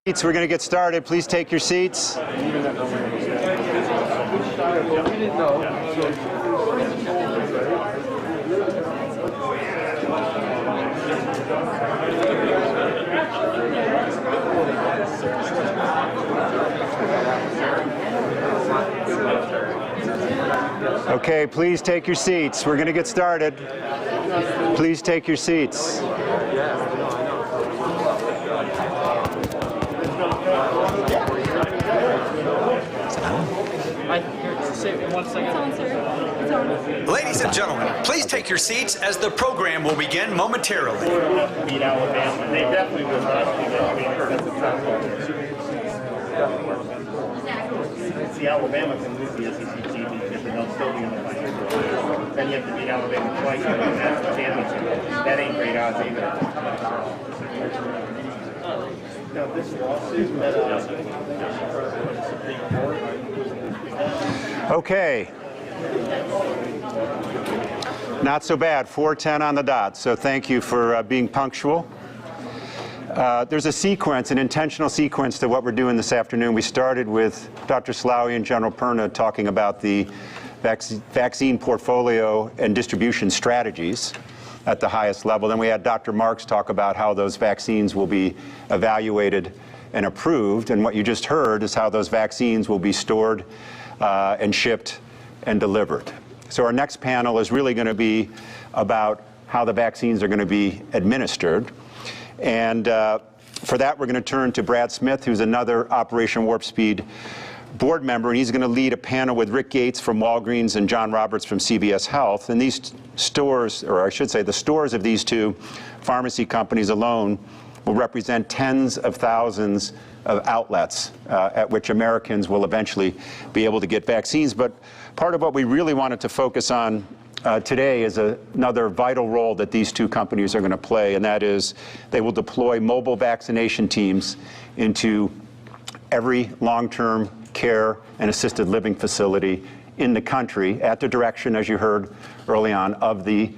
We're going to get started. Please take your seats. Okay, please take your seats. We're going to get started. Please take your seats. Ladies and gentlemen, please take your seats as the program will begin momentarily. Beat Alabama. They definitely will not. See, Alabama can lose the SEC championship and they'll still be in the final. Then you have to beat Alabama twice to win the national championship. That ain't great odds either. Now, this lawsuit that Supreme Court. Okay. Not so bad. 4:10 on the dot. So thank you for being punctual. There's a sequence, an intentional sequence to what we're doing this afternoon. We started with Dr. Slaoui and General Perna talking about the vaccine portfolio and distribution strategies at the highest level. Then we had Dr. Marks talk about how those vaccines will be evaluated and approved. And what you just heard is how those vaccines will be stored and shipped and delivered. So our next panel is really going to be about how the vaccines are going to be administered. And for that, we're going to turn to Brad Smith, who's another Operation Warp Speed board member, and he's going to lead a panel with Rick Gates from Walgreens and John Roberts from CVS Health. And these stores, or I should say the stores of these two pharmacy companies alone, will represent tens of thousands of outlets at which Americans will eventually be able to get vaccines. But part of what we really wanted to focus on today is another vital role that these two companies are going to play, and that is they will deploy mobile vaccination teams into every long-term care and assisted living facility in the country at the direction, as you heard early on, of the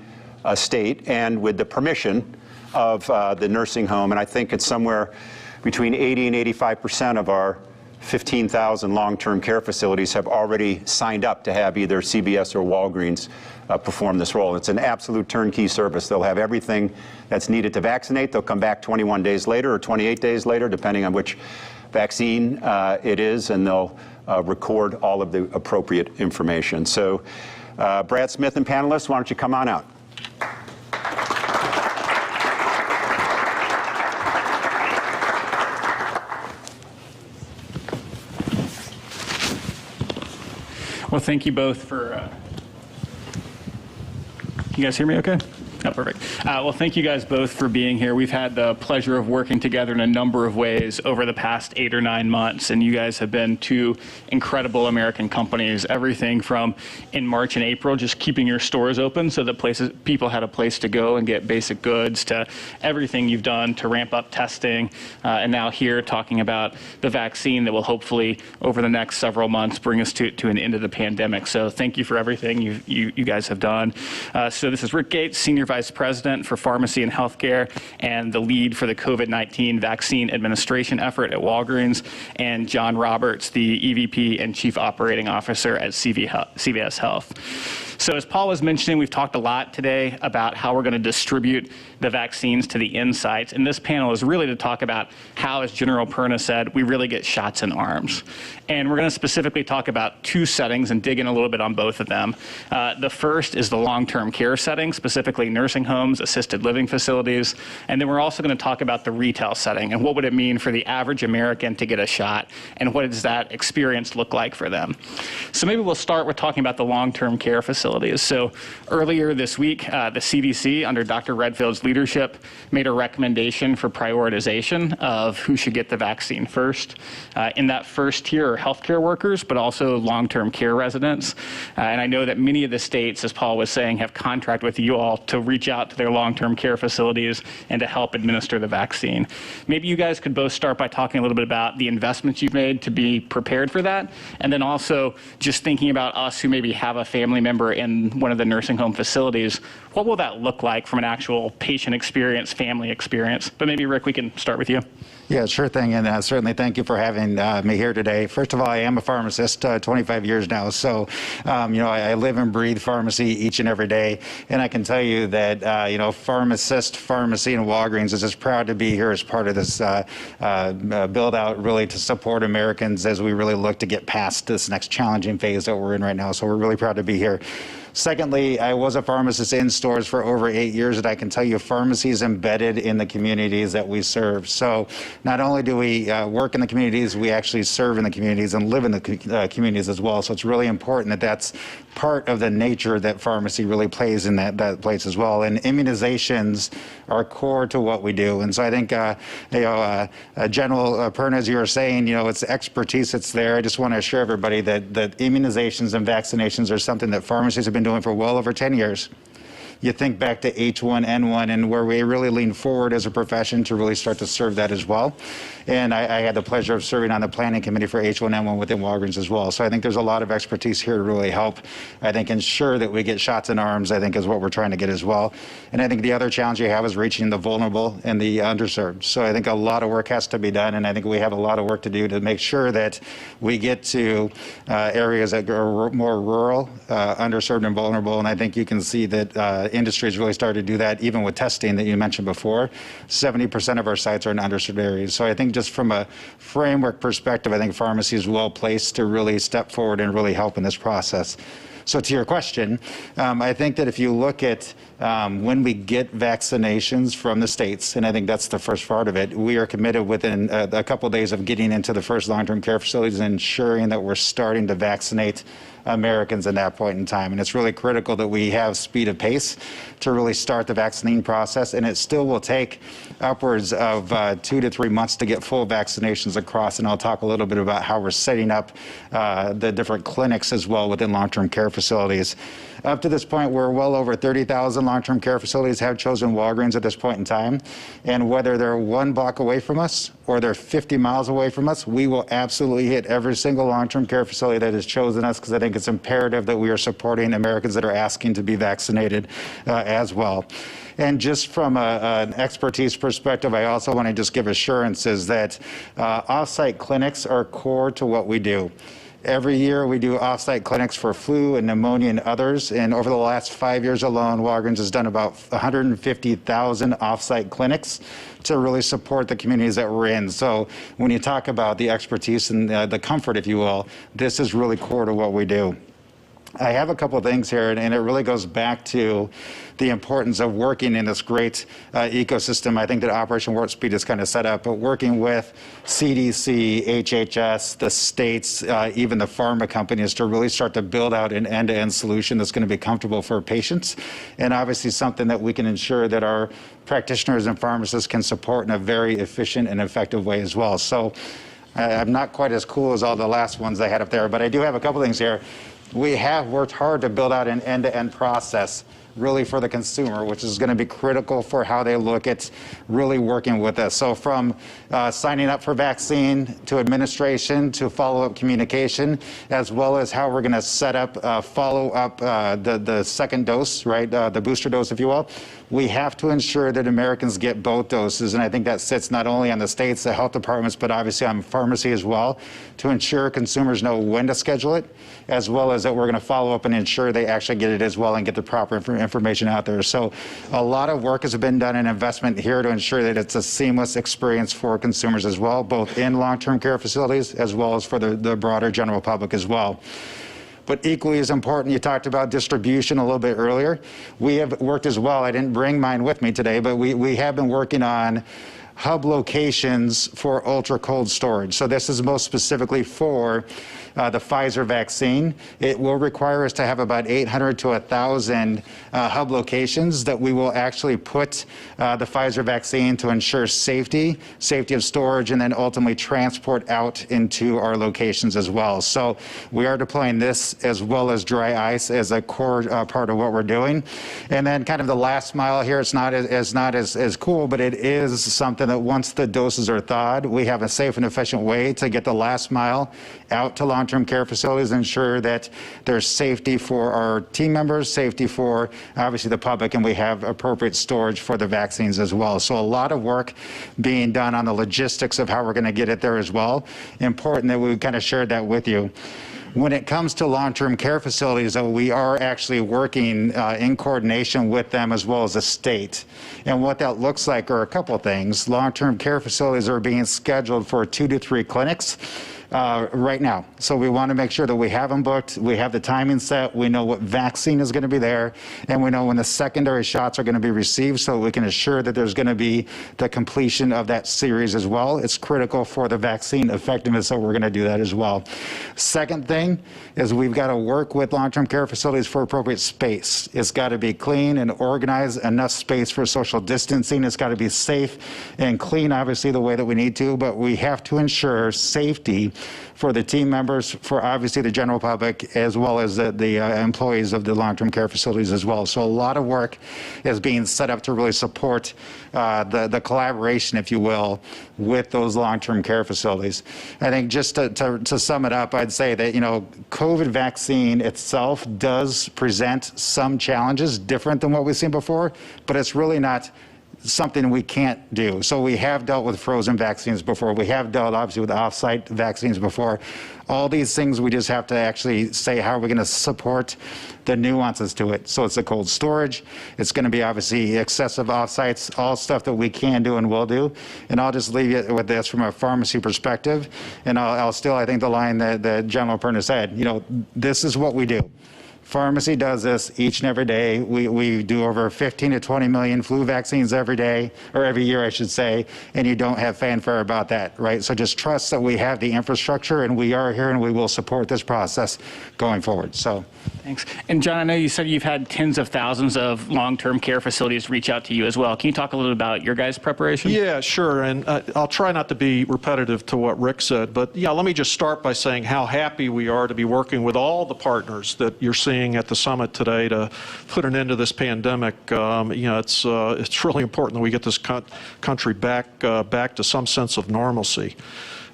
state and with the permission of the nursing home. And I think it's somewhere between 80 and 85% of our 15,000 long-term care facilities have already signed up to have either CVS or Walgreens perform this role. It's an absolute turnkey service. They'll have everything that's needed to vaccinate. They'll come back 21 days later or 28 days later, depending on which vaccine it is, and they'll record all of the appropriate information. So Brad Smith and panelists, why don't you come on out? Well, thank you both for, you guys hear me okay? Oh, perfect. Well, thank you guys both for being here. We've had the pleasure of working together in a number of ways over the past 8 or 9 months, and you guys have been two incredible American companies. Everything from in March and April, just keeping your stores open so that people had a place to go and get basic goods, to everything you've done to ramp up testing, and now here talking about the vaccine that will hopefully over the next several months bring us to an end of the pandemic. So thank you for everything you guys have done. So this is Rick Gates, Senior Vice President for Pharmacy and Healthcare and the lead for the COVID-19 vaccine administration effort at Walgreens, and John Roberts, the EVP and Chief Operating Officer at CVS Health. So as Paul was mentioning, we've talked a lot today about how we're going to distribute the vaccines to the insights. And this panel is really to talk about how, as General Perna said, we really get shots in arms. And we're going to specifically talk about two settings and dig in a little bit on both of them. The first is the long-term care setting, specifically nursing homes, assisted living facilities. And then we're also going to talk about the retail setting and what would it mean for the average American to get a shot, and what does that experience look like for them. So maybe we'll start with talking about the long-term care facilities. So earlier this week, the CDC, under Dr. Redfield's leadership, made a recommendation for prioritization of who should get the vaccine first. In that first tier are healthcare workers, but also long-term care residents. And I know that many of the states, as Paul was saying, have contracted with you all to reach out to their long-term care facilities and to help administer the vaccine. Maybe you guys could both start by talking a little bit about the investments you've made to be prepared for that, and then also just thinking about us who maybe have a family member in one of the nursing home facilities, what will that look like from an actual patient experience, family experience? But maybe, Rick, we can start with you. Yeah, sure thing, and certainly thank you for having me here today. First of all, I am a pharmacist, 25 years now, so I live and breathe pharmacy each and every day, and I can tell you that pharmacist, pharmacy, and Walgreens is just proud to be here as part of this build out, really to support Americans as we really look to get past this next challenging phase that we're in right now. So we're really proud to be here. Secondly, I was a pharmacist in stores for over 8 years, and I can tell you pharmacy is embedded in the communities that we serve. So not only do we work in the communities, we actually serve in the communities and live in the communities as well. So it's really important that that's part of the nature that pharmacy really plays in that place as well. And immunizations are core to what we do. And so I think, General Perna, as you were saying, it's expertise that's there. I just want to assure everybody that immunizations and vaccinations are something that pharmacies have been doing for well over 10 years. You think back to H1N1 and where we really leaned forward as a profession to really start to serve that as well. And I had the pleasure of serving on the planning committee for H1N1 within Walgreens as well. So I think there's a lot of expertise here to really help, I think, ensure that we get shots in arms, I think, is what we're trying to get as well. And I think the other challenge you have is reaching the vulnerable and the underserved. So I think a lot of work has to be done, and I think we have a lot of work to do to make sure that we get to areas that are more rural, underserved, and vulnerable. And I think you can see that industry has really started to do that, even with testing that you mentioned before. 70% of our sites are in underserved areas. So I think just from a framework perspective, I think pharmacy is well placed to really step forward and really help in this process. So to your question, I think that if you look at when we get vaccinations from the states, and I think that's the first part of it, we are committed within a couple of days of getting into the first long-term care facilities and ensuring that we're starting to vaccinate Americans at that point in time. And it's really critical that we have speed of pace to really start the vaccine process. And it still will take upwards of 2 to 3 months to get full vaccinations across. And I'll talk a little bit about how we're setting up the different clinics as well within long-term care facilities. Up to this point, we're well over 30,000 long-term care facilities have chosen Walgreens at this point in time. And whether they're 1 block away from us or they're 50 miles away from us, we will absolutely hit every single long-term care facility that has chosen us, because I think it's imperative that we are supporting Americans that are asking to be vaccinated as well. And just from an expertise perspective, I also want to just give assurances that off-site clinics are core to what we do. Every year we do off-site clinics for flu and pneumonia and others, and over the last 5 years alone, Walgreens has done about 150,000 off-site clinics to really support the communities that we're in. So when you talk about the expertise and the comfort, if you will, this is really core to what we do. I have a couple of things here, and it really goes back to the importance of working in this great ecosystem. I think that Operation Warp Speed is kind of set up, but working with CDC, HHS, the states, even the pharma companies to really start to build out an end-to-end solution that's going to be comfortable for patients, and obviously something that we can ensure that our practitioners and pharmacists can support in a very efficient and effective way as well. So I'm not quite as cool as all the last ones I had up there, but I do have a couple things here. We have worked hard to build out an end-to-end process really for the consumer, which is going to be critical for how they look at really working with us. So from signing up for vaccine to administration to follow-up communication, as well as how we're going to set up follow-up the second dose, right, the booster dose, if you will. We have to ensure that Americans get both doses, and I think that sits not only on the states, the health departments, but obviously on pharmacy as well, to ensure consumers know when to schedule it, as well as that we're going to follow up and ensure they actually get it as well and get the proper information out there. So a lot of work has been done and investment here to ensure that it's a seamless experience for consumers as well, both in long-term care facilities as well as for the broader general public as well. But equally as important, you talked about distribution a little bit earlier. We have worked as well. I didn't bring mine with me today, but we have been working on hub locations for ultra cold storage. So this is most specifically for the Pfizer vaccine. It will require us to have about 800 to 1,000 hub locations that we will actually put the Pfizer vaccine to ensure safety of storage, and then ultimately transport out into our locations as well. So we are deploying this as well as dry ice as a core part of what we're doing. And then kind of the last mile here, it's not as cool, but it is something something that once the doses are thawed, we have a safe and efficient way to get the last mile out to long-term care facilities and ensure that there's safety for our team members, safety for obviously the public, and we have appropriate storage for the vaccines as well. So a lot of work being done on the logistics of how we're going to get it there as well. Important that we kind of shared that with you. When it comes to long-term care facilities, though, we are actually working in coordination with them as well as the state. And what that looks like are a couple of things. Long-term care facilities are being scheduled for 2 to 3 clinics right now. So we want to make sure that we have them booked, we have the timing set, we know what vaccine is going to be there, and we know when the secondary shots are going to be received so we can assure that there's going to be the completion of that series as well. It's critical for the vaccine effectiveness, so we're going to do that as well. Second thing is we've got to work with long-term care facilities for appropriate space. It's got to be clean and organized, enough space for social distancing. It's got to be safe and clean, obviously, the way that we need to, but we have to ensure safety for the team members, for obviously the general public, as well as the employees of the long-term care facilities as well. So a lot of work is being set up to really support the collaboration, if you will, with those long-term care facilities. I think just to sum it up, I'd say that, you know, COVID vaccine itself does present some challenges different than what we've seen before, but it's really not something we can't do. So we have dealt with frozen vaccines before. We have dealt obviously with off-site vaccines before. All these things we just have to actually say how are we going to support the nuances to it. So it's the cold storage. It's going to be obviously excessive off-sites, all stuff that we can do and will do. And I'll just leave you with this from a pharmacy perspective. And I'll still, I think the line that General Perna said, you know, this is what we do. Pharmacy does this each and every day. We do over 15 to 20 million flu vaccines every day, or every year, I should say, and you don't have fanfare about that, right? So just trust that we have the infrastructure, and we are here, and we will support this process going forward. So. Thanks. And John, I know you said you've had tens of thousands of long-term care facilities reach out to you as well. Can you talk a little about your guys' preparation? Yeah, sure. And I'll try not to be repetitive to what Rick said, but yeah, let me just start by saying how happy we are to be working with all the partners that you're seeing at the summit today to put an end to this pandemic. You know, it's really important that we get this country back to some sense of normalcy.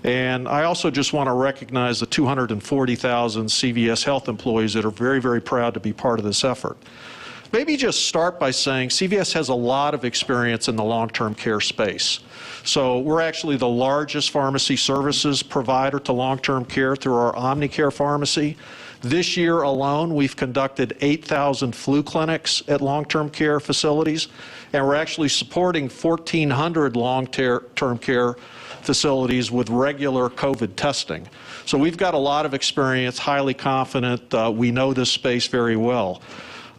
And I also just want to recognize the 240,000 CVS Health employees that are very, very proud to be part of this effort. Maybe just start by saying CVS has a lot of experience in the long-term care space. So we're actually the largest pharmacy services provider to long-term care through our OmniCare pharmacy. This year alone, we've conducted 8,000 flu clinics at long-term care facilities, and we're actually supporting 1,400 long-term care facilities with regular COVID testing. So we've got a lot of experience, highly confident. We know this space very well.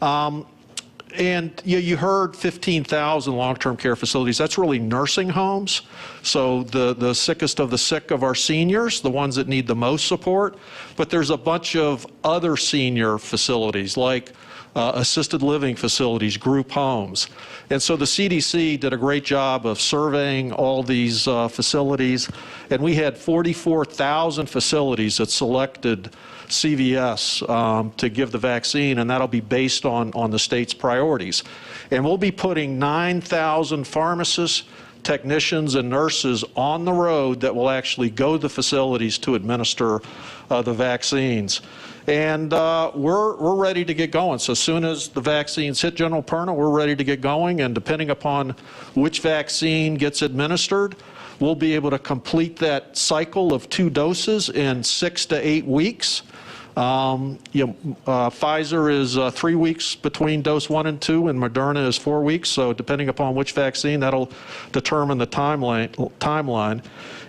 And you heard 15,000 long-term care facilities. That's really nursing homes. So the sickest of the sick of our seniors, the ones that need the most support. But there's a bunch of other senior facilities like assisted living facilities, group homes. And so the CDC did a great job of surveying all these facilities. And we had 44,000 facilities that selected CVS to give the vaccine, and that'll be based on the state's priorities. And we'll be putting 9,000 pharmacists, technicians, and nurses on the road that will actually go to the facilities to administer the vaccines. And we're ready to get going. So as soon as the vaccines hit, General Perna, we're ready to get going. And depending upon which vaccine gets administered, we'll be able to complete that cycle of 2 doses in 6 to 8 weeks. Pfizer is 3 weeks between dose 1 and 2, and Moderna is 4 weeks. So depending upon which vaccine, that'll determine the timeline.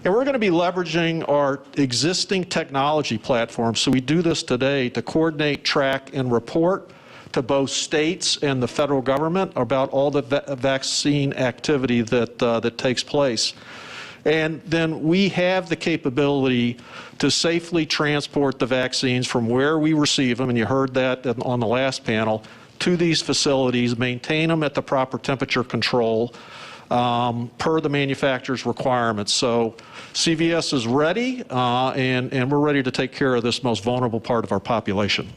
And we're going to be leveraging our existing technology platforms. So we do this today to coordinate, track, and report to both states and the federal government about all the vaccine activity that takes place. And then we have the capability to safely transport the vaccines from where we receive them, and you heard that on the last panel, to these facilities, maintain them at the proper temperature control per the manufacturer's requirements. So CVS is ready, and we're ready to take care of this most vulnerable part of our population.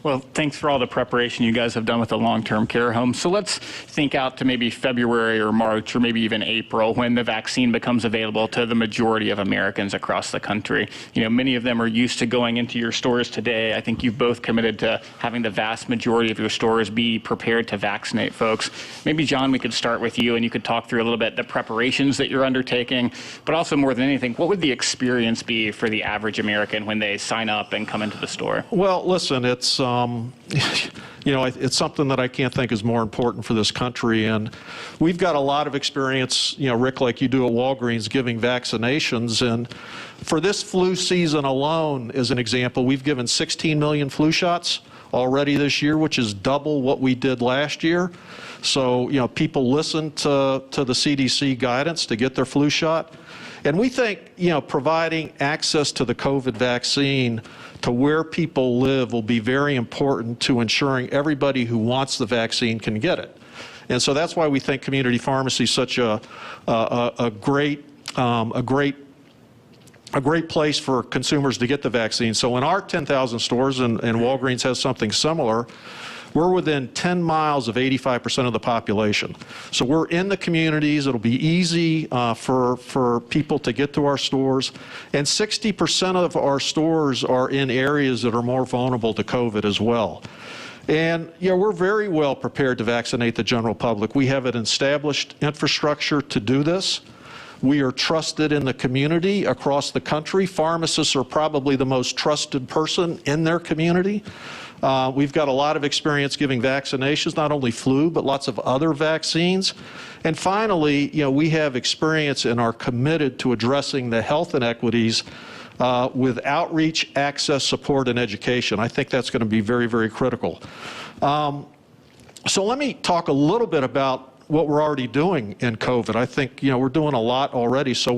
Well, thanks for all the preparation you guys have done with the long-term care home. So let's think out to maybe February or March or maybe even April when the vaccine becomes available to the majority of Americans across the country. You know, many of them are used to going into your stores today. I think you've both committed to having the vast majority of your stores be prepared to vaccinate folks. Maybe, John, we could start with you and you could talk through a little bit the preparations that you're undertaking, but also more than anything, what would the experience be for the average American when they sign up and come into the store? Well, listen, it's it's something that I can't think is more important for this country. And we've got a lot of experience, Rick, like you do at Walgreens, giving vaccinations. And for this flu season alone, as an example, we've given 16 million flu shots already this year, which is double what we did last year. So, people listen to the CDC guidance to get their flu shot. And we think, providing access to the COVID vaccine to where people live will be very important to ensuring everybody who wants the vaccine can get it. And so that's why we think community pharmacy is such a great place for consumers to get the vaccine. So in our 10,000 stores, and Walgreens has something similar, we're within 10 miles of 85% of the population. So we're in the communities. It'll be easy for people to get to our stores. And 60% of our stores are in areas that are more vulnerable to COVID as well. And we're very well prepared to vaccinate the general public. We have an established infrastructure to do this. We are trusted in the community across the country. Pharmacists are probably the most trusted person in their community. We've got a lot of experience giving vaccinations, not only flu, but lots of other vaccines. And finally, we have experience and are committed to addressing the health inequities with outreach, access, support, and education. I think that's going to be very, very critical. So let me talk a little bit about what we're already doing in COVID. I think, we're doing a lot already. So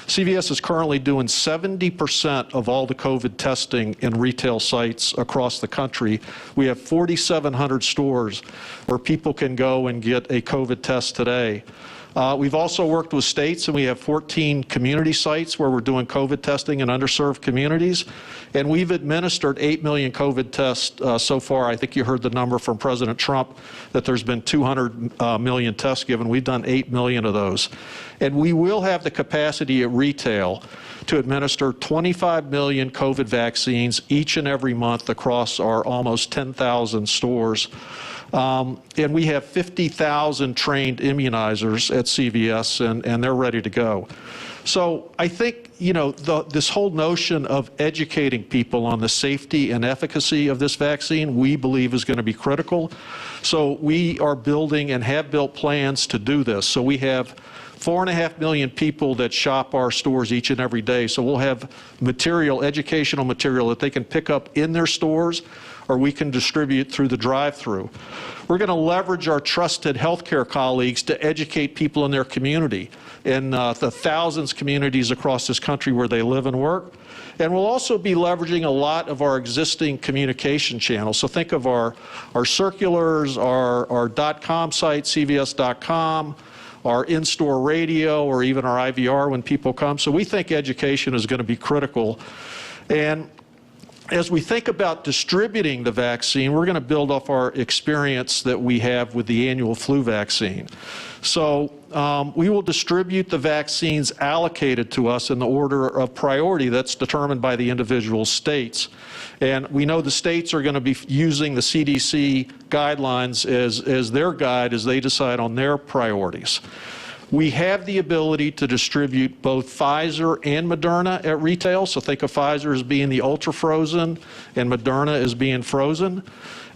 CVS is currently doing 70% of all the COVID testing in retail sites across the country. We have 4,700 stores where people can go and get a COVID test today. We've also worked with states, and we have 14 community sites where we're doing COVID testing in underserved communities. And we've administered 8 million COVID tests so far. I think you heard the number from President Trump that there's been 200 million tests given. We've done 8 million of those. And we will have the capacity at retail to administer 25 million COVID vaccines each and every month across our almost 10,000 stores. And we have 50,000 trained immunizers at CVS, and they're ready to go. So I think, this whole notion of educating people on the safety and efficacy of this vaccine, we believe is going to be critical. So we are building and have built plans to do this. So we have 4.5 million people that shop our stores each and every day. So we'll have educational material that they can pick up in their stores, or we can distribute through the drive-through. We're going to leverage our trusted healthcare colleagues to educate people in their community, in the thousands of communities across this country where they live and work. And we'll also be leveraging a lot of our existing communication channels. So think of our circulars, our .com site, cvs.com, our in-store radio, or even our IVR when people come. So we think education is going to be critical. And as we think about distributing the vaccine, we're going to build off our experience that we have with the annual flu vaccine. So we will distribute the vaccines allocated to us in the order of priority that's determined by the individual states. And we know the states are going to be using the CDC guidelines as their guide as they decide on their priorities. We have the ability to distribute both Pfizer and Moderna at retail. So think of Pfizer as being the ultra-frozen and Moderna as being frozen.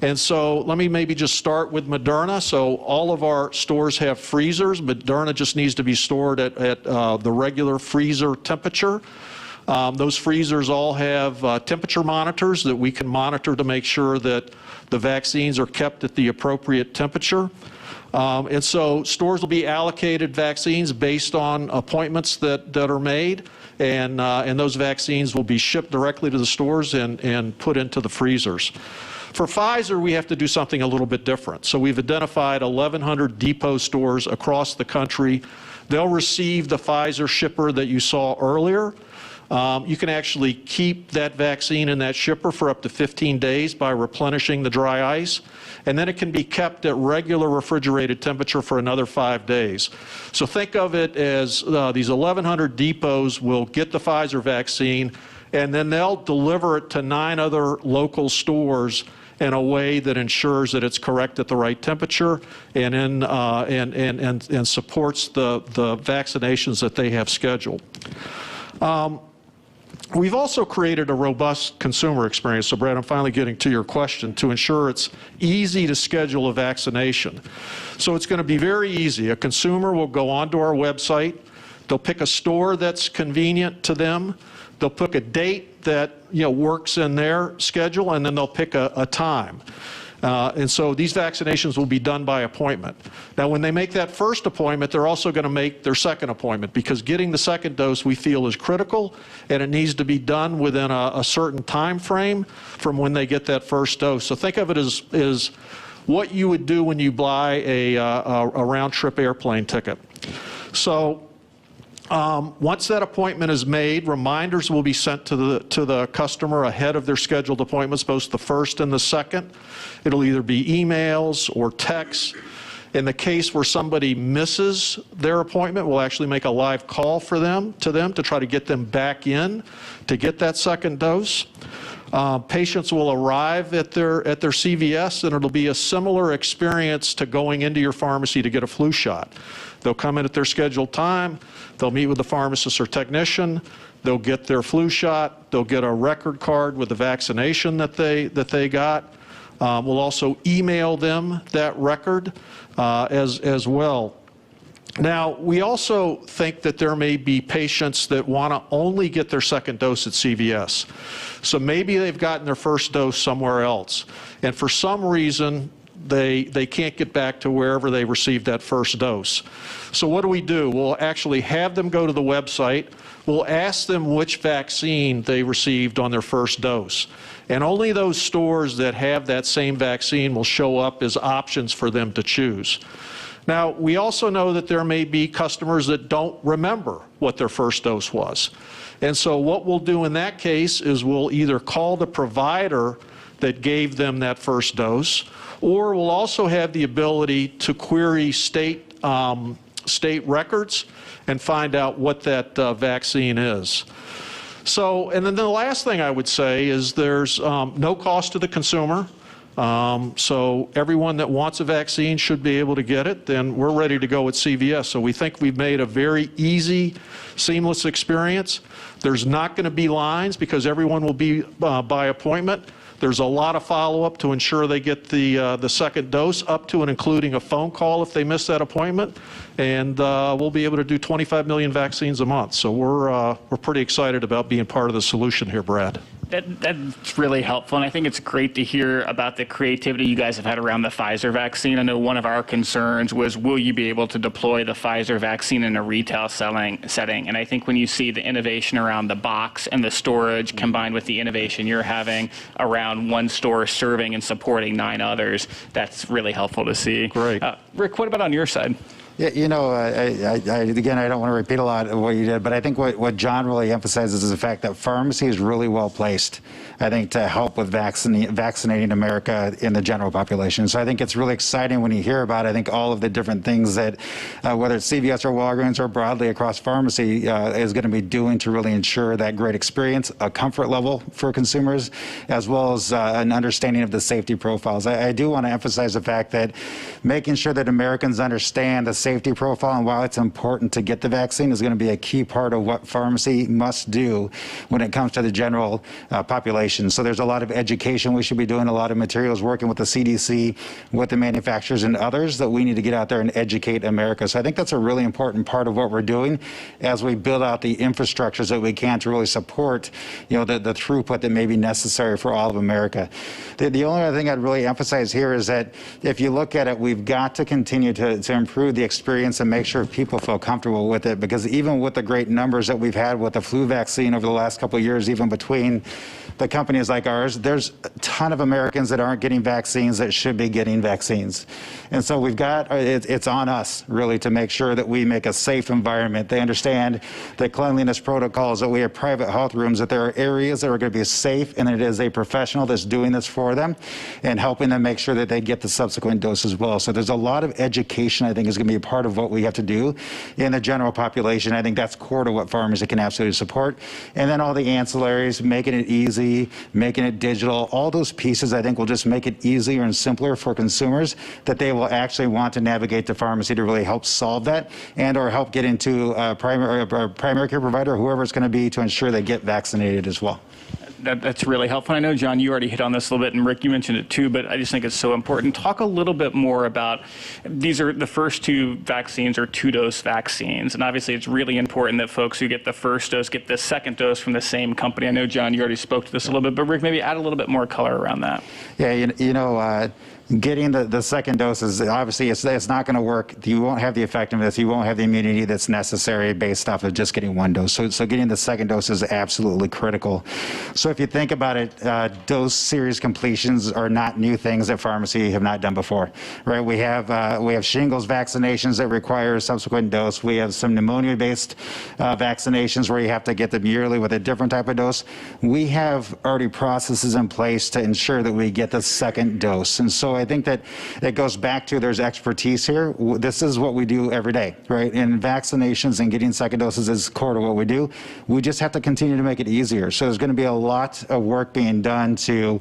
And so let me maybe just start with Moderna. So all of our stores have freezers. Moderna just needs to be stored at the regular freezer temperature. Those freezers all have temperature monitors that we can monitor to make sure that the vaccines are kept at the appropriate temperature. And so stores will be allocated vaccines based on appointments that are made, and those vaccines will be shipped directly to the stores and put into the freezers. For Pfizer, we have to do something a little bit different. So we've identified 1,100 depot stores across the country. They'll receive the Pfizer shipper that you saw earlier. You can actually keep that vaccine in that shipper for up to 15 days by replenishing the dry ice, and then it can be kept at regular refrigerated temperature for another 5 days. So think of it as these 1,100 depots will get the Pfizer vaccine, and then they'll deliver it to 9 other local stores in a way that ensures that it's correct at the right temperature and supports the vaccinations that they have scheduled. We've also created a robust consumer experience. So, Brad, I'm finally getting to your question, to ensure it's easy to schedule a vaccination. So it's going to be very easy. A consumer will go onto our website. They'll pick a store that's convenient to them. They'll pick a date that works in their schedule, and then they'll pick a time. And so these vaccinations will be done by appointment. Now, when they make that first appointment, they're also going to make their second appointment, because getting the second dose we feel is critical, and it needs to be done within a certain time frame from when they get that first dose. So think of it as what you would do when you buy a round-trip airplane ticket. So once that appointment is made, reminders will be sent to the customer ahead of their scheduled appointments, both the first and the second. It'll either be emails or texts. In the case where somebody misses their appointment, we'll actually make a live call to them to try to get them back in to get that second dose. Patients will arrive at their CVS, and it'll be a similar experience to going into your pharmacy to get a flu shot. They'll come in at their scheduled time, they'll meet with the pharmacist or technician, they'll get their flu shot, they'll get a record card with the vaccination that they got. We'll also email them that record as well. Now, we also think that there may be patients that want to only get their second dose at CVS. So maybe they've gotten their first dose somewhere else, and for some reason they can't get back to wherever they received that first dose. So what do? We'll actually have them go to the website. We'll ask them which vaccine they received on their first dose. And only those stores that have that same vaccine will show up as options for them to choose. Now, we also know that there may be customers that don't remember what their first dose was. And so what we'll do in that case is we'll either call the provider that gave them that first dose, or we'll also have the ability to query state records and find out what that vaccine is. So, and then the last thing I would say is there's no cost to the consumer. So everyone that wants a vaccine should be able to get it. Then we're ready to go at CVS. So we think we've made a very easy, seamless experience. There's not going to be lines because everyone will be by appointment. There's a lot of follow-up to ensure they get the second dose, up to and including a phone call if they miss that appointment. And we'll be able to do 25 million vaccines a month. So we're pretty excited about being part of the solution here, Brad. That's really helpful, and I think it's great to hear about the creativity you guys have had around the Pfizer vaccine. I know one of our concerns was, will you be able to deploy the Pfizer vaccine in a retail setting? And I think when you see the innovation around the box and the storage combined with the innovation you're having around one store serving and supporting 9 others, that's really helpful to see. Great. Rick, what about on your side? Yeah, again, I don't want to repeat a lot of what you did, but I think what John really emphasizes is the fact that pharmacy is really well placed, I think, to help with vaccinating America in the general population. So I think it's really exciting when you hear about, I think, all of the different things that, whether it's CVS or Walgreens or broadly across pharmacy, is going to be doing to really ensure that great experience, a comfort level for consumers, as well as an understanding of the safety profiles. I do want to emphasize the fact that making sure that Americans understand the safety profile and why it's important to get the vaccine is going to be a key part of what pharmacy must do when it comes to the general population. So there's a lot of education we should be doing, a lot of materials working with the CDC, with the manufacturers and others that we need to get out there and educate America. So I think that's a really important part of what we're doing as we build out the infrastructures that we can to really support, the throughput that may be necessary for all of America. The only other thing I'd really emphasize here is that if you look at it, we've got to continue to improve the experience and make sure people feel comfortable with it, because even with the great numbers that we've had with the flu vaccine over the last couple of years, even between the companies like ours, there's a ton of Americans that aren't getting vaccines that should be getting vaccines. And so we've got, it's on us really to make sure that we make a safe environment. They understand the cleanliness protocols, that we have private health rooms, that there are areas that are going to be safe, and it is a professional that's doing this for them and helping them make sure that they get the subsequent dose as well. So there's a lot of education, I think, is going to be a part of what we have to do in the general population. I think that's core to what pharmacy can absolutely support. And then all the ancillaries, making it easy, making it digital, all those pieces I think will just make it easier and simpler for consumers, that they will actually want to navigate the pharmacy to really help solve that and or help get into a primary care provider, whoever it's going to be, to ensure they get vaccinated as well. That's really helpful. I know, John, you already hit on this a little bit, and Rick, you mentioned it too, but I just think it's so important. Talk a little bit more about, these are the first two vaccines are 2-dose vaccines, and obviously it's really important that folks who get the first dose get the second dose from the same company. I know, John, you already spoke to this a little bit, but Rick, maybe add a little bit more color around that. Yeah, getting the second dose is obviously it's not going to work. You won't have the effectiveness. You won't have the immunity that's necessary based off of just getting one dose. So getting the second dose is absolutely critical. So if you think about it, dose series completions are not new things that pharmacy have not done before, right? We have shingles vaccinations that require a subsequent dose. We have some pneumonia-based vaccinations where you have to get them yearly with a different type of dose. We have already processes in place to ensure that we get the second dose. And so I think that it goes back to there's expertise here. This is what we do every day, right? And vaccinations and getting second doses is core to what we do. We just have to continue to make it easier. So there's going to be a lot of work being done to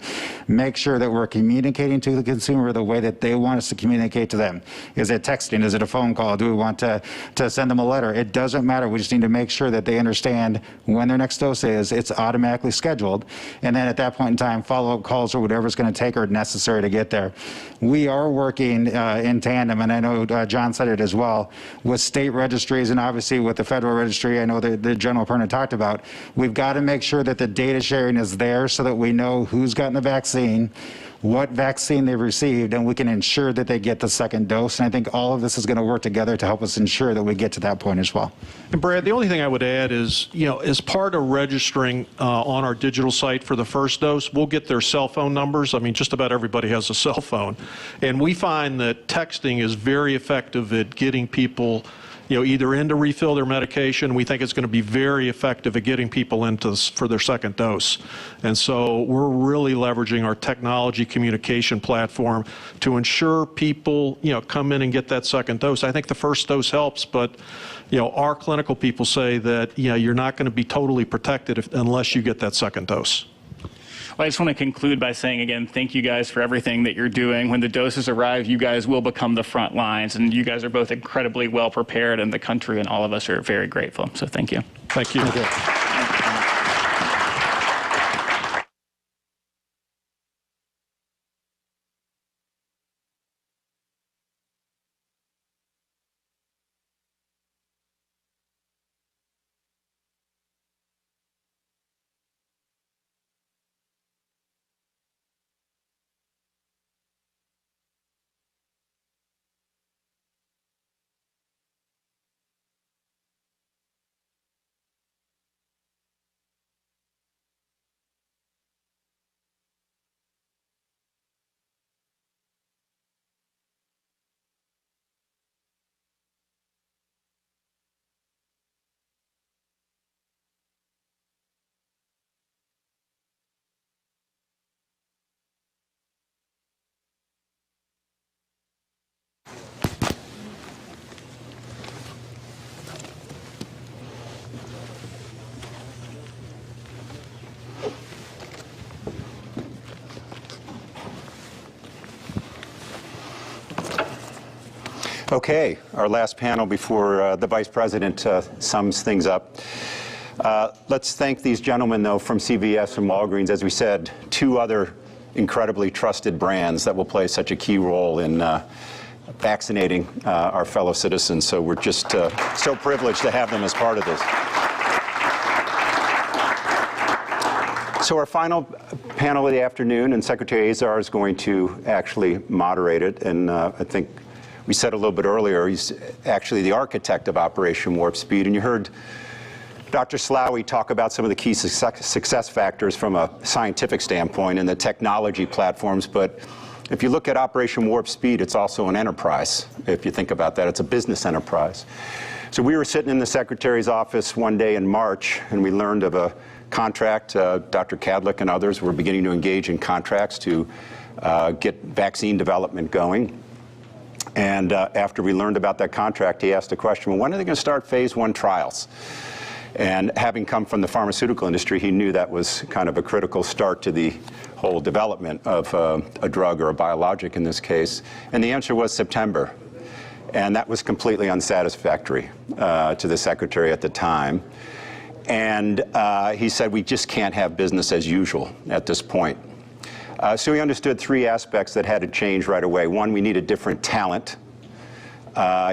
make sure that we're communicating to the consumer the way that they want us to communicate to them. Is it texting? Is it a phone call? Do we want to send them a letter? It doesn't matter. We just need to make sure that they understand when their next dose is. It's automatically scheduled. And then at that point in time, follow-up calls or whatever it's going to take are necessary to get there. We are working in tandem, and I know John said it as well, with state registries and obviously with the federal registry. I know the General Perna talked about. We've got to make sure that the data sharing is there so that we know who's gotten the vaccine, what vaccine they've received, and we can ensure that they get the second dose. And I think all of this is going to work together to help us ensure that we get to that point as well. And Brad, the only thing I would add is, as part of registering on our digital site for the first dose, we'll get their cell phone numbers. I mean, just about everybody has a cell phone. And we find that texting is very effective at getting people either in to refill their medication. We think it's going to be very effective at getting people into for their second dose. And so we're really leveraging our technology communication platform to ensure people, come in and get that second dose. I think the first dose helps, but our clinical people say that, you're not going to be totally protected unless you get that second dose. Well, I just want to conclude by saying again, thank you guys for everything that you're doing. When the doses arrive, you guys will become the front lines, and you guys are both incredibly well prepared, and the country and all of us are very grateful. So thank you. Thank you. Okay, our last panel before the Vice President sums things up. Let's thank these gentlemen, though, from CVS and Walgreens. As we said, two other incredibly trusted brands that will play such a key role in vaccinating our fellow citizens. So we're just so privileged to have them as part of this. So our final panel of the afternoon, and Secretary Azar is going to actually moderate it, and I think we said a little bit earlier, he's actually the architect of Operation Warp Speed. And you heard Dr. Slaoui talk about some of the key success factors from a scientific standpoint and the technology platforms. But if you look at Operation Warp Speed, it's also an enterprise. If you think about that, it's a business enterprise. So we were sitting in the Secretary's office one day in March, and we learned of a contract. Dr. Kadlik and others were beginning to engage in contracts to get vaccine development going. And after we learned about that contract, he asked the question, well, when are they going to start phase 1 trials? And having come from the pharmaceutical industry, he knew that was kind of a critical start to the whole development of a drug or a biologic in this case. And the answer was September. And that was completely unsatisfactory to the Secretary at the time. And he said, we just can't have business as usual at this point. So he understood 3 aspects that had to change right away. One, we needed different talent.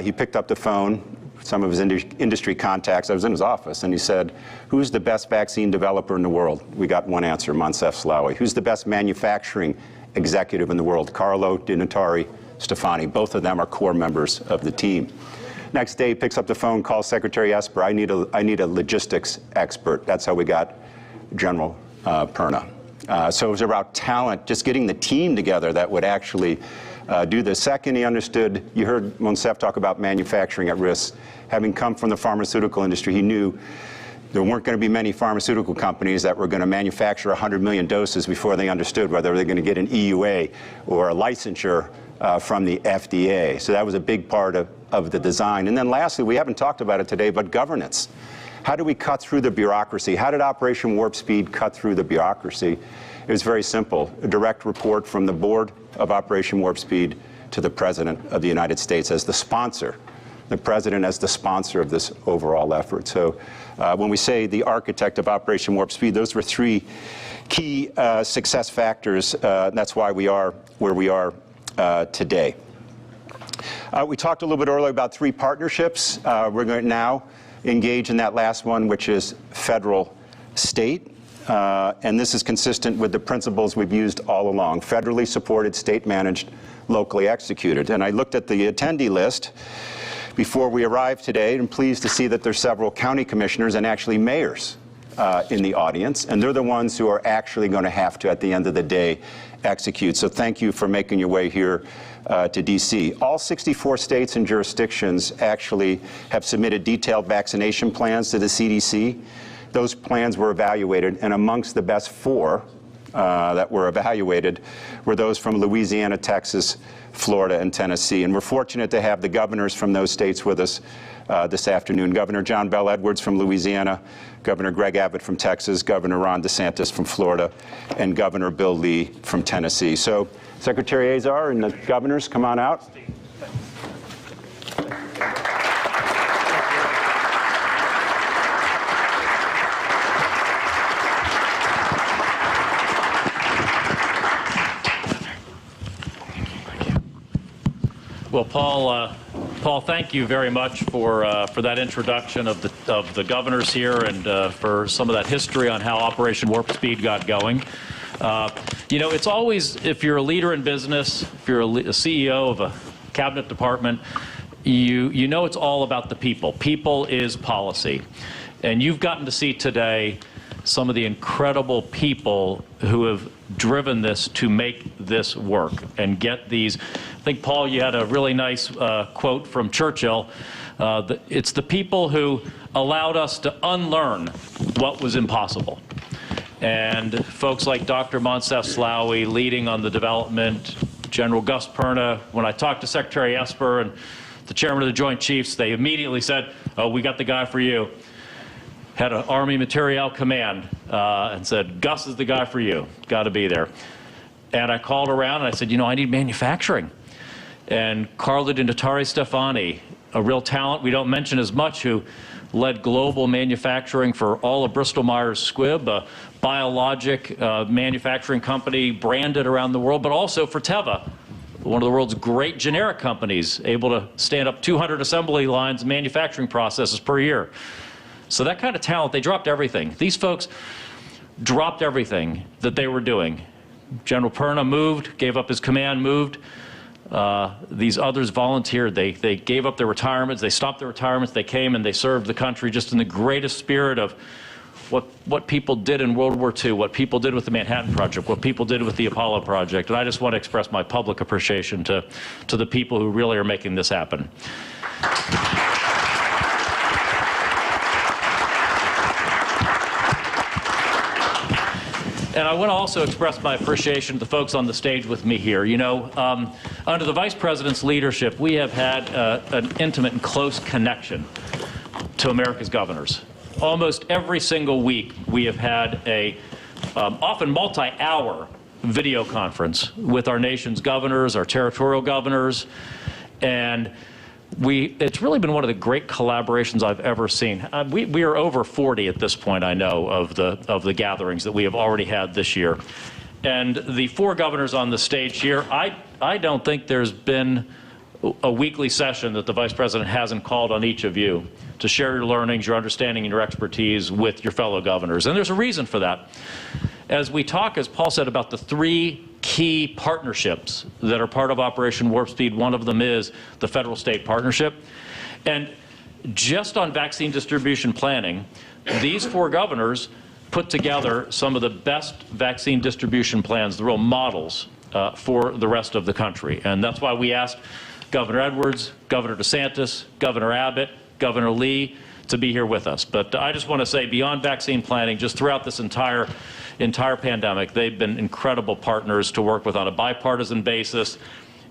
He picked up the phone, some of his industry contacts. I was in his office, and he said, who's the best vaccine developer in the world? We got one answer, Moncef Slaoui. Who's the best manufacturing executive in the world? Carlo Di Natale Stefani. Both of them are core members of the team. Next day, he picks up the phone, calls Secretary Esper. I need a logistics expert. That's how we got General Perna. So it was about talent, just getting the team together that would actually do this. Second, he understood, you heard Moncef talk about manufacturing at risk. Having come from the pharmaceutical industry, he knew there weren't going to be many pharmaceutical companies that were going to manufacture 100 million doses before they understood whether they're going to get an EUA or a licensure from the FDA. So that was a big part of the design. And then lastly, we haven't talked about it today, but governance. How do we cut through the bureaucracy? How did Operation Warp Speed cut through the bureaucracy? It was very simple. A direct report from the board of Operation Warp Speed to the President of the United States as the sponsor, the President as the sponsor of this overall effort. So when we say the architect of Operation Warp Speed, those were 3 key success factors. That's why we are where we are today. We talked a little bit earlier about 3 partnerships. We're going to now engage in that last one, which is federal-state. And this is consistent with the principles we've used all along: federally supported, state-managed, locally executed. And I looked at the attendee list before we arrived today, and I'm pleased to see that there's several county commissioners and actually mayors in the audience, and they're the ones who are actually going to have to, at the end of the day, execute. So thank you for making your way here to D.C. All 64 states and jurisdictions actually have submitted detailed vaccination plans to the CDC. Those plans were evaluated, and amongst the best 4 that were evaluated were those from Louisiana, Texas, Florida, and Tennessee. And we're fortunate to have the governors from those states with us this afternoon. Governor John Bel Edwards from Louisiana, Governor Greg Abbott from Texas, Governor Ron DeSantis from Florida, and Governor Bill Lee from Tennessee. So Secretary Azar and the governors, come on out. Well, Paul, thank you very much for that introduction of the governors here and for some of that history on how Operation Warp Speed got going. You know, it's always, if you're a leader in business, if you're a CEO of a cabinet department, you know it's all about the people. People is policy. And you've gotten to see today some of the incredible people who have driven this to make this work and get these. I think, Paul, you had a really nice quote from Churchill. It's the people who allowed us to unlearn what was impossible. And folks like Dr. Moncef Slaoui leading on the development, General Gus Perna. When I talked to Secretary Esper and the chairman of the Joint Chiefs, they immediately said, oh, we got the guy for you. Had an Army Materiel Command and said, Gus is the guy for you. Got to be there. And I called around and I said, you know, I need manufacturing. And Carlo Di Natale Stefani, a real talent we don't mention as much, who led global manufacturing for all of Bristol-Myers Squibb, a biologic manufacturing company branded around the world, but also for Teva, one of the world's great generic companies, able to stand up 200 assembly lines, manufacturing processes per year. So that kind of talent, they dropped everything. These folks dropped everything that they were doing. General Perna moved, gave up his command, moved. These others volunteered. They gave up their retirements. They stopped their retirements. They came and they served the country just in the greatest spirit of what people did in World War II, what people did with the Manhattan Project, what people did with the Apollo Project. And I just want to express my public appreciation to the people who really are making this happen. And I want to also express my appreciation to the folks on the stage with me here. You know, under the Vice President's leadership, we have had an intimate and close connection to America's governors. Almost every single week, we have had a often multi-hour video conference with our nation's governors, our territorial governors, and it's really been one of the great collaborations I've ever seen. We are over 40 at this point, I know, of the gatherings that we have already had this year. And the 4 governors on the stage here, I don't think there's been a weekly session that the Vice President hasn't called on each of you to share your learnings, your understanding, and your expertise with your fellow governors. And there's a reason for that. As we talk, as Paul said, about the 3 key partnerships that are part of Operation Warp Speed, one of them is the federal-state partnership. And just on vaccine distribution planning, these 4 governors put together some of the best vaccine distribution plans, the real models for the rest of the country. And that's why we asked Governor Edwards, Governor DeSantis, Governor Abbott, Governor Lee to be here with us. But I just want to say, beyond vaccine planning, just throughout this entire pandemic, they've been incredible partners to work with on a bipartisan basis.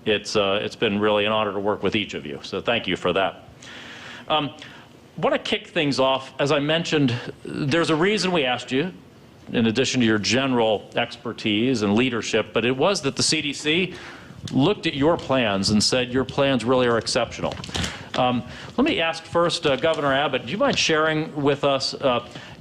It's been really an honor to work with each of you. So thank you for that. I want to kick things off. As I mentioned, there's a reason we asked you, in addition to your general expertise and leadership, but it was that the CDC looked at your plans and said your plans really are exceptional. Let me ask first, Governor Abbott, do you mind sharing with us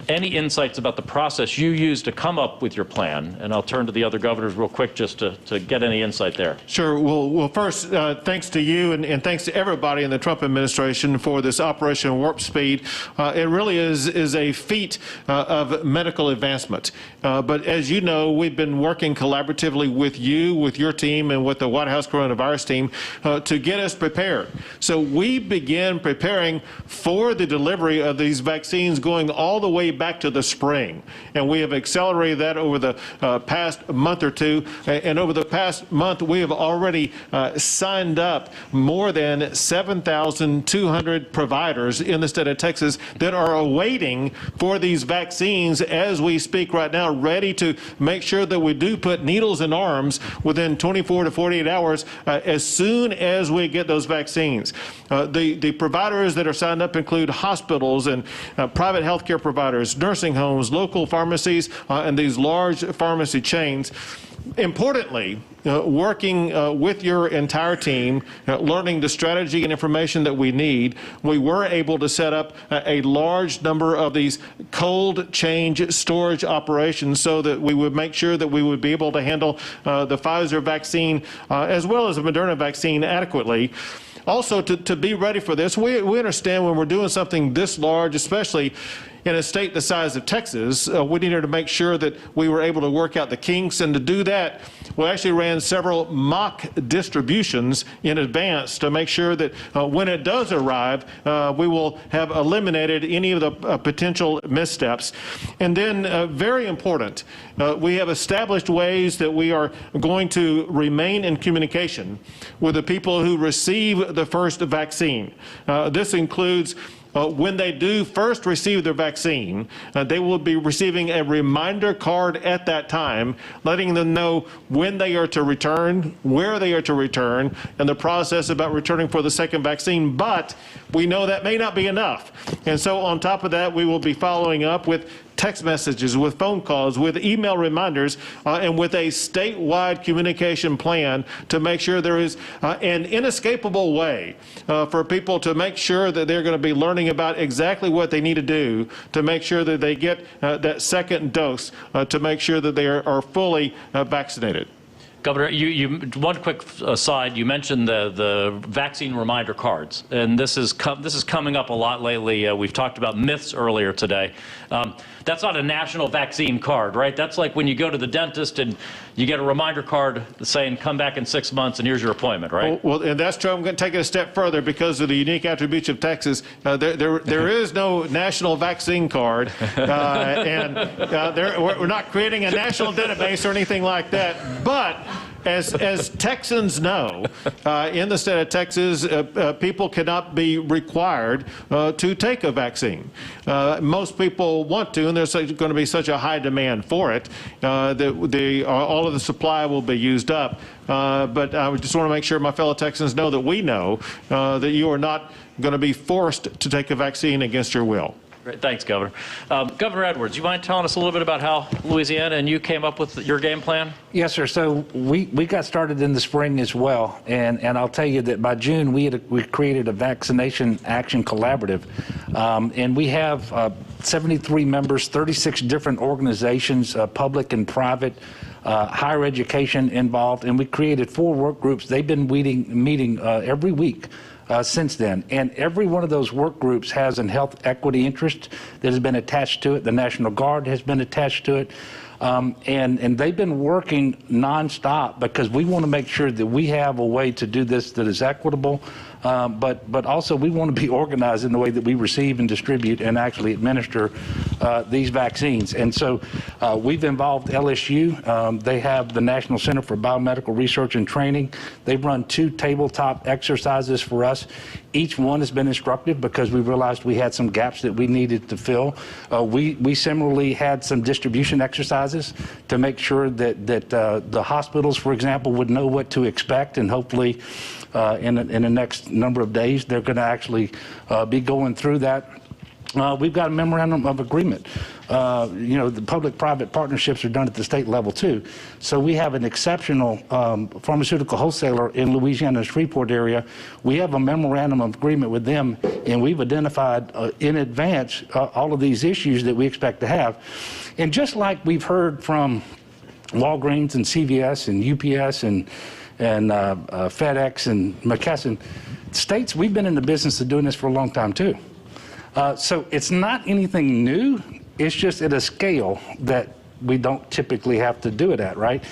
any insights about the process you used to come up with your plan? And I'll turn to the other governors real quick just to get any insight there. Sure. Well, first, thanks to you and thanks to everybody in the Trump administration for this Operation Warp Speed. It really is a feat of medical advancement. But as you know, we've been working collaboratively with you, with your team, and with the White House coronavirus team to get us prepared. So we began preparing for the delivery of these vaccines going all the way back to the spring. And we have accelerated that over the past month or two. And over the past month, we have already signed up more than 7,200 providers in the state of Texas that are awaiting for these vaccines as we speak right now, ready to make sure that we do put needles in arms within 24 to 48 hours as soon as we get those vaccines. The providers that are signed up include hospitals and private healthcare providers, nursing homes, local pharmacies, and these large pharmacy chains. Importantly, working with your entire team, learning the strategy and information that we need, we were able to set up a large number of these cold chain storage operations so that we would make sure that we would be able to handle the Pfizer vaccine as well as the Moderna vaccine adequately. Also, to be ready for this, we understand when we're doing something this large, especially in a state the size of Texas, we needed to make sure that we were able to work out the kinks. And to do that, we actually ran several mock distributions in advance to make sure that when it does arrive, we will have eliminated any of the potential missteps. And then, very important, we have established ways that we are going to remain in communication with the people who receive the first vaccine. This includes when they do first receive their vaccine, they will be receiving a reminder card at that time, letting them know when they are to return, where they are to return, and the process about returning for the second vaccine. But we know that may not be enough. And so on top of that, we will be following up with text messages, with phone calls, with email reminders, and with a statewide communication plan to make sure there is an inescapable way for people to make sure that they're going to be learning about exactly what they need to do to make sure that they get that second dose to make sure that they are fully vaccinated. Governor, one quick aside. You mentioned the vaccine reminder cards, and this is coming up a lot lately. We've talked about myths earlier today. That's not a national vaccine card, right? That's like when you go to the dentist and you get a reminder card saying, come back in 6 months and here's your appointment, right? Well, and that's true. I'm going to take it a step further because of the unique attributes of Texas. There is no national vaccine card, we're not creating a national database or anything like that. But as Texans know, in the state of Texas, people cannot be required to take a vaccine. Most people want to, and there's going to be such a high demand for it that all of the supply will be used up. But I just want to make sure my fellow Texans know that we know that you are not going to be forced to take a vaccine against your will. Great. Thanks, Governor. Governor Edwards, you mind telling us a little bit about how Louisiana and you came up with your game plan? Yes, sir. So we got started in the spring as well, and I'll tell you that by June we created a vaccination action collaborative, and we have 73 members, 36 different organizations, public and private, higher education involved, and we created 4 work groups. They've been meeting every week since then. And every one of those work groups has a health equity interest that has been attached to it. The National Guard has been attached to it. And they've been working nonstop because we want to make sure that we have a way to do this that is equitable, but also we want to be organized in the way that we receive and distribute and actually administer these vaccines. And so we've involved LSU. They have the National Center for Biomedical Research and Training. They've run 2 tabletop exercises for us. Each one has been instructive because we realized we had some gaps that we needed to fill. We similarly had some distribution exercises to make sure that the hospitals, for example, would know what to expect, and hopefully in the next number of days they're going to actually be going through that. We've got a memorandum of agreement. The public-private partnerships are done at the state level too. So we have an exceptional pharmaceutical wholesaler in Louisiana and Shreveport area. We have a memorandum of agreement with them, and we've identified in advance all of these issues that we expect to have. And just like we've heard from Walgreens and CVS and UPS and FedEx and McKesson, states, we've been in the business of doing this for a long time too. So it's not anything new. It's just at a scale that we don't typically have to do it at, right?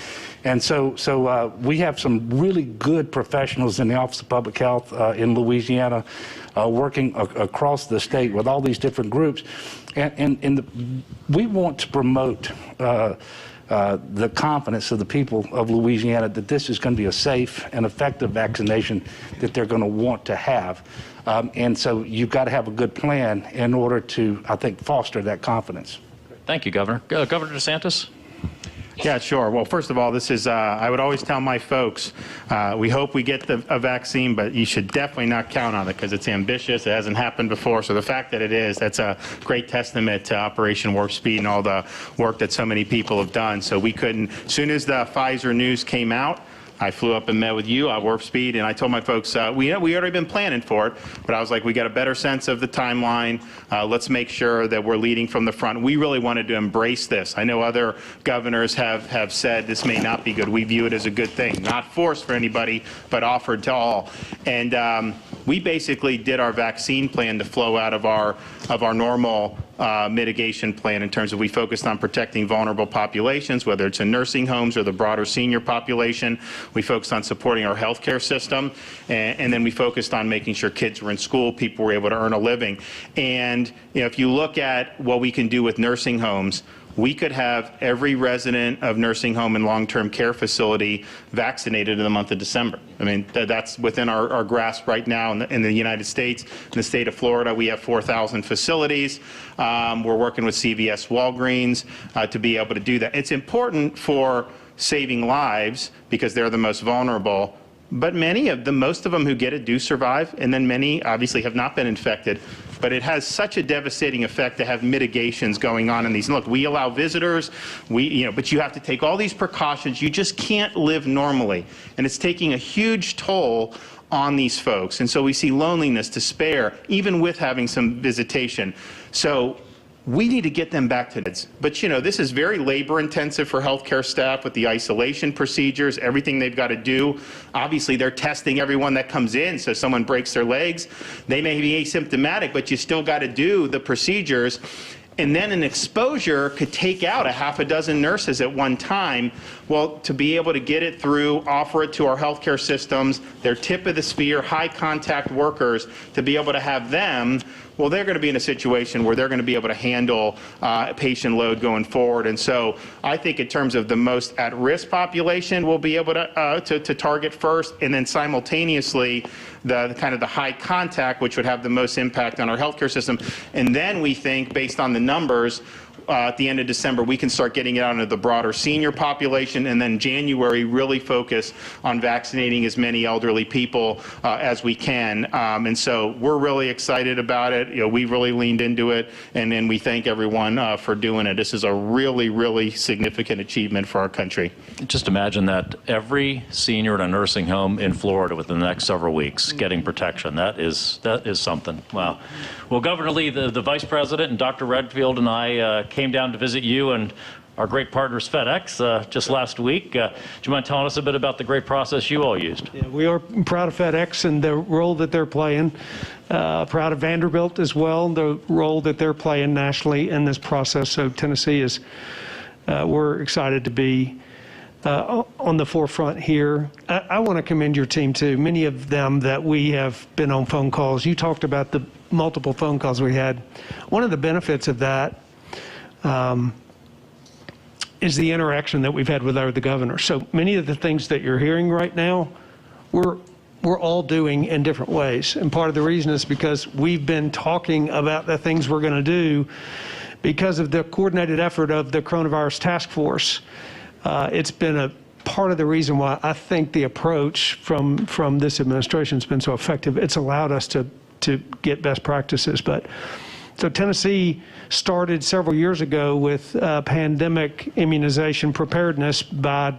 And so we have some really good professionals in the Office of Public Health in Louisiana working across the state with all these different groups. And we want to promote the confidence of the people of Louisiana that this is going to be a safe and effective vaccination that they're going to want to have. And so you've got to have a good plan in order to, I think, foster that confidence. Thank you, Governor. Governor DeSantis? Yeah, sure. Well, first of all, this is, I would always tell my folks, we hope we get a vaccine, but you should definitely not count on it because it's ambitious. It hasn't happened before. So the fact that it is, that's a great testament to Operation Warp Speed and all the work that so many people have done. So we couldn't, as soon as the Pfizer news came out, I flew up and met with you at Warp Speed, and I told my folks, we already been planning for it, but I was like, we got a better sense of the timeline. Let's make sure that we're leading from the front. We really wanted to embrace this. I know other governors have said this may not be good. We view it as a good thing, not forced for anybody, but offered to all. And we basically did our vaccine plan to flow out of our normal mitigation plan in terms of we focused on protecting vulnerable populations, whether it's in nursing homes or the broader senior population. We focused on supporting our healthcare system, and then we focused on making sure kids were in school, people were able to earn a living. And if you look at what we can do with nursing homes, we could have every resident of nursing home and long-term care facility vaccinated in the month of December. I mean, that's within our grasp right now in the United States. In the state of Florida, we have 4,000 facilities. We're working with CVS, Walgreens to be able to do that. It's important for saving lives because they're the most vulnerable. But most of them who get it do survive, and then many obviously have not been infected. But it has such a devastating effect to have mitigations going on in these. Look, we allow visitors, but you have to take all these precautions. You just can't live normally, and it's taking a huge toll on these folks. And so we see loneliness, despair, even with having some visitation. So we need to get them back to this. But, you know, this is very labor intensive for healthcare staff with the isolation procedures, everything they've got to do. Obviously, they're testing everyone that comes in, so someone breaks their legs. They may be asymptomatic, but you still got to do the procedures. And then an exposure could take out a half a dozen nurses at one time. Well, to be able to get it through, offer it to our healthcare systems, their tip of the spear, high contact workers, to be able to have them, well, they're going to be in a situation where they're going to be able to handle patient load going forward. And so I think in terms of the most at-risk population, we'll be able to target first, and then simultaneously the kind of the high contact, which would have the most impact on our healthcare system. And then we think, based on the numbers, at the end of December, we can start getting it out into the broader senior population, and then January really focus on vaccinating as many elderly people as we can. And so we're really excited about it. You know, we really leaned into it, and then we thank everyone for doing it. This is a really, really significant achievement for our country. Just imagine that every senior in a nursing home in Florida within the next several weeks getting protection. That is something. Wow. Well, Governor Lee, the Vice President, and Dr. Redfield and I came down to visit you and our great partners FedEx just last week. Do you mind telling us a bit about the great process you all used? Yeah, we are proud of FedEx and the role that they're playing. Proud of Vanderbilt as well, the role that they're playing nationally in this process. So Tennessee is, we're excited to be on the forefront here. I want to commend your team too. Many of them that we have been on phone calls. You talked about the multiple phone calls we had. One of the benefits of that is the interaction that we've had with the governor. So many of the things that you're hearing right now, we're all doing in different ways. And part of the reason is because we've been talking about the things we're going to do because of the coordinated effort of the coronavirus task force. It's been a part of the reason why I think the approach from this administration has been so effective. It's allowed us to get best practices. But so Tennessee started several years ago with pandemic immunization preparedness by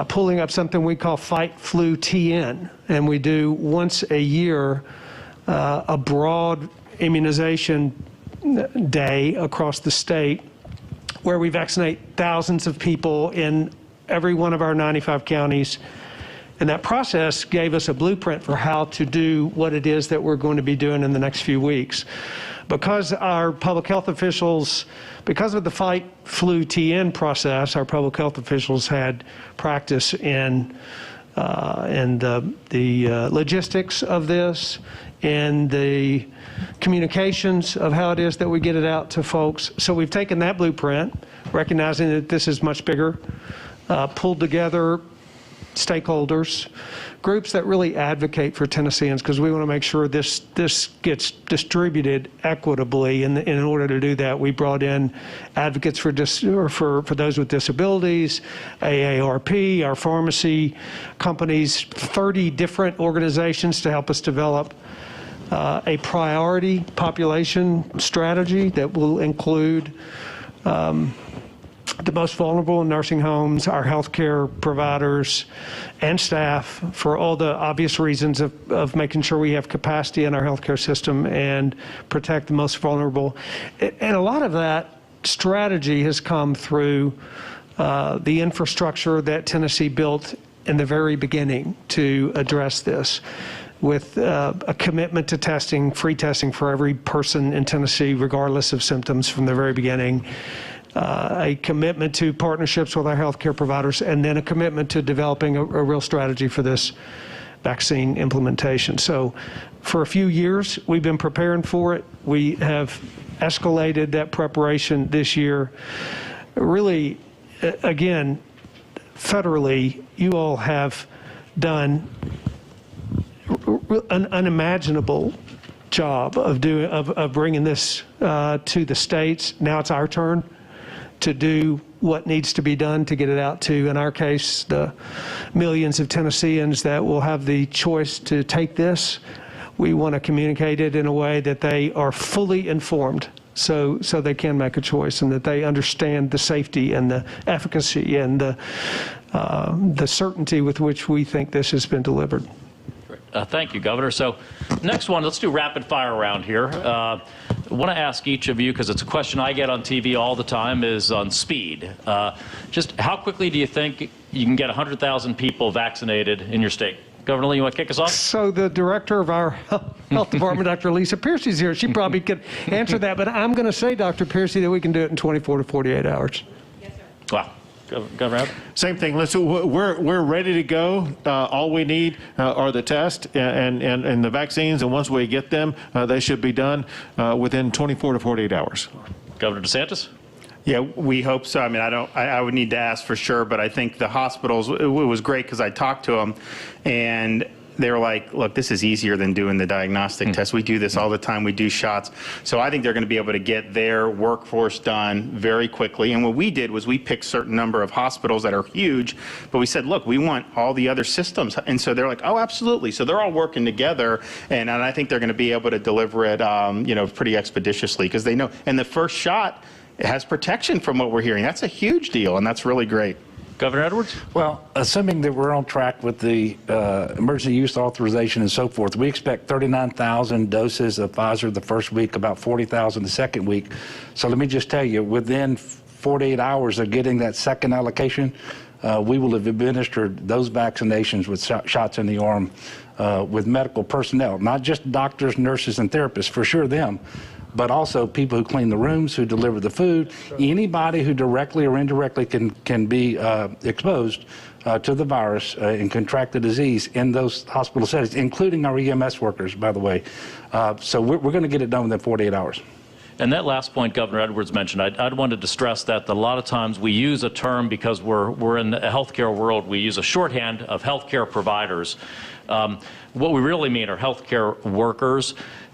pulling up something we call Fight Flu TN. And we do once a year a broad immunization day across the state where we vaccinate thousands of people in every one of our 95 counties. And that process gave us a blueprint for how to do what it is that we're going to be doing in the next few weeks. Because our public health officials, because of the Fight Flu TN process, our public health officials had practice in the logistics of this, and the communications of how it is that we get it out to folks. So we've taken that blueprint, recognizing that this is much bigger, pulled together stakeholders, groups that really advocate for Tennesseans, because we want to make sure this gets distributed equitably. And in order to do that, we brought in advocates for those with disabilities, AARP, our pharmacy companies, 30 different organizations to help us develop a priority population strategy that will include the most vulnerable in nursing homes, our healthcare providers and staff, for all the obvious reasons of making sure we have capacity in our healthcare system and protect the most vulnerable. And a lot of that strategy has come through the infrastructure that Tennessee built in the very beginning to address this, with a commitment to testing, free testing for every person in Tennessee, regardless of symptoms from the very beginning. A commitment to partnerships with our healthcare providers, and then a commitment to developing a real strategy for this vaccine implementation. So for a few years, we've been preparing for it. We have escalated that preparation this year. Really, again, federally, you all have done an unimaginable job of bringing this to the states. Now it's our turn to do what needs to be done to get it out to, in our case, the millions of Tennesseans that will have the choice to take this. We want to communicate it in a way that they are fully informed, so they can make a choice, and that they understand the safety and the efficacy and the certainty with which we think this has been delivered. Thank you, Governor. So next one, let's do rapid fire around here. want to ask each of you, because it's a question I get on TV all the time, is on speed. Just how quickly do you think you can get 100,000 people vaccinated in your state? Governor Lee, you want to kick us off? So the director of our health department, Dr. Lisa Piercy, is here. She probably could answer that, but I'm going to say, Dr. Piercy, that we can do it in 24 to 48 hours. Yes, sir. Wow. Governor Abbott? Same thing. We're ready to go. All we need are the tests and the vaccines, and once we get them, they should be done within 24 to 48 hours. Governor DeSantis? Yeah, we hope so. I mean, I would need to ask for sure, but I think the hospitals, it was great because I talked to them and they were like, look, this is easier than doing the diagnostic test. We do this all the time. We do shots. So I think they're going to be able to get their workforce done very quickly. And what we did was we picked a certain number of hospitals that are huge, but we said, look, we want all the other systems. And so they're like, oh, absolutely. So they're all working together. And I think they're going to be able to deliver it, pretty expeditiously because they know. And the first shot, it has protection from what we're hearing. That's a huge deal, and that's really great. Governor Edwards? Well, assuming that we're on track with the emergency use authorization and so forth, we expect 39,000 doses of Pfizer the first week, about 40,000 the second week. So let me just tell you, within 48 hours of getting that second allocation, we will have administered those vaccinations with shots in the arm with medical personnel, not just doctors, nurses, and therapists, for sure them, but also people who clean the rooms, who deliver the food, anybody who directly or indirectly can be exposed to the virus and contract the disease in those hospital settings, including our EMS workers, by the way. So we're going to get it done within 48 hours. And that last point Governor Edwards mentioned, I'd wanted to stress that a lot of times we use a term because we're in the healthcare world, we use a shorthand of healthcare providers. What we really mean are healthcare workers.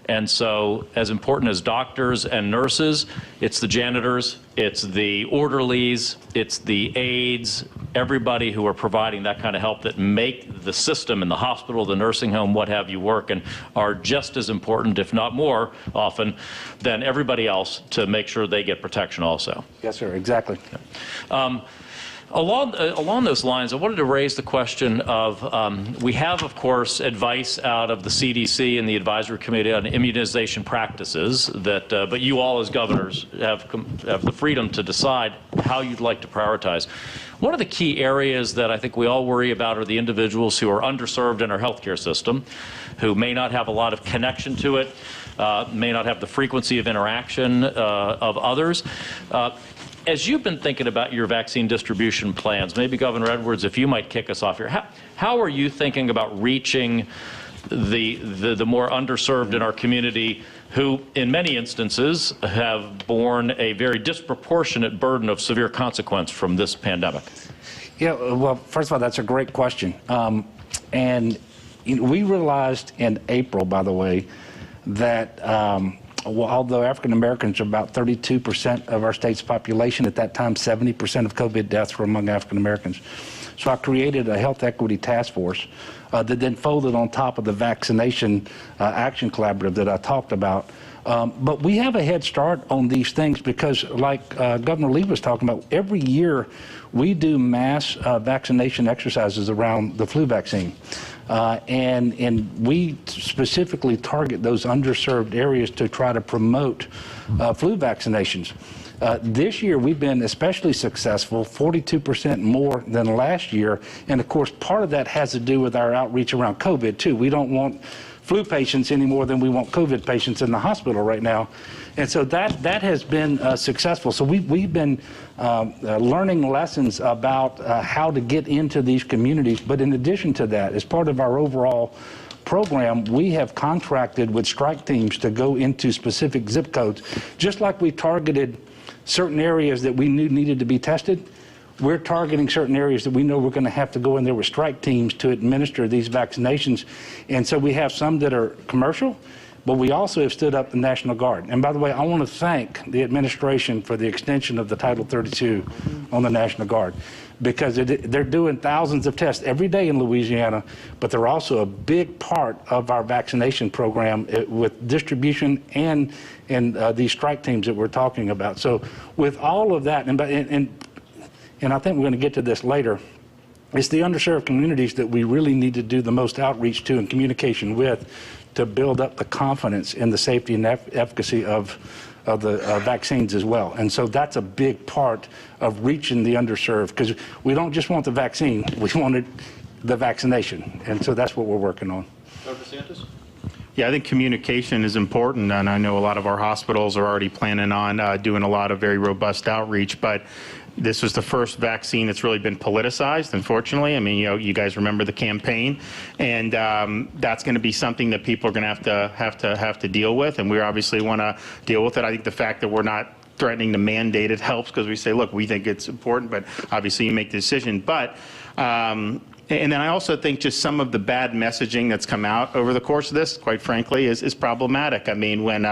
And so as important as doctors and nurses, it's the janitors, it's the orderlies, it's the aides, everybody who are providing that kind of help that make the system in the hospital, the nursing home, what have you work, and are just as important, if not more often, than everybody else to make sure they get protection also. Yes, sir, exactly. Along those lines, I wanted to raise the question of, we have, of course, advice out of the CDC and the Advisory Committee on immunization practices that, but you all as governors have the freedom to decide how you'd like to prioritize. One of the key areas that I think we all worry about are the individuals who are underserved in our healthcare system, who may not have a lot of connection to it, may not have the frequency of interaction of others. As you've been thinking about your vaccine distribution plans, maybe Governor Edwards, if you might kick us off here, how are you thinking about reaching the more underserved in our community who, in many instances, have borne a very disproportionate burden of severe consequence from this pandemic? Yeah, well, first of all, that's a great question. And we realized in April, by the way, that well, although African Americans are about 32% of our state's population, at that time 70% of COVID deaths were among African Americans. So I created a health equity task force that then folded on top of the vaccination action collaborative that I talked about. But we have a head start on these things because, like Governor Lee was talking about, every year we do mass vaccination exercises around the flu vaccine. And we specifically target those underserved areas to try to promote flu vaccinations. This year we've been especially successful, 42% more than last year. And of course, part of that has to do with our outreach around COVID too. We don't want flu patients any more than we want COVID patients in the hospital right now. And so that has been successful. So we've been learning lessons about how to get into these communities. But in addition to that, as part of our overall program, we have contracted with strike teams to go into specific zip codes. Just like we targeted certain areas that we knew needed to be tested, we're targeting certain areas that we know we're going to have to go in there with strike teams to administer these vaccinations. And so we have some that are commercial, but we also have stood up the National Guard. And by the way, I want to thank the administration for the extension of the Title 32 on the National Guard, because they're doing thousands of tests every day in Louisiana, but they're also a big part of our vaccination program with distribution and these strike teams that we're talking about. So with all of that, and I think we're going to get to this later, it's the underserved communities that we really need to do the most outreach to and communication with to build up the confidence in the safety and efficacy of the vaccines as well. And so that's a big part of reaching the underserved, because we don't just want the vaccine, we wanted the vaccination. And so that's what we're working on. Dr. DeSantis? Yeah, I think communication is important, and I know a lot of our hospitals are already planning on doing a lot of very robust outreach, but this was the first vaccine that's really been politicized, unfortunately. I mean, you guys remember the campaign, and that's going to be something that people are going to have to deal with, and we obviously want to deal with it. I think the fact that we're not threatening to mandate it helps, because we say, look, we think it's important, but obviously you make the decision. But and then I also think just some of the bad messaging that's come out over the course of this, quite frankly, is problematic. I mean, when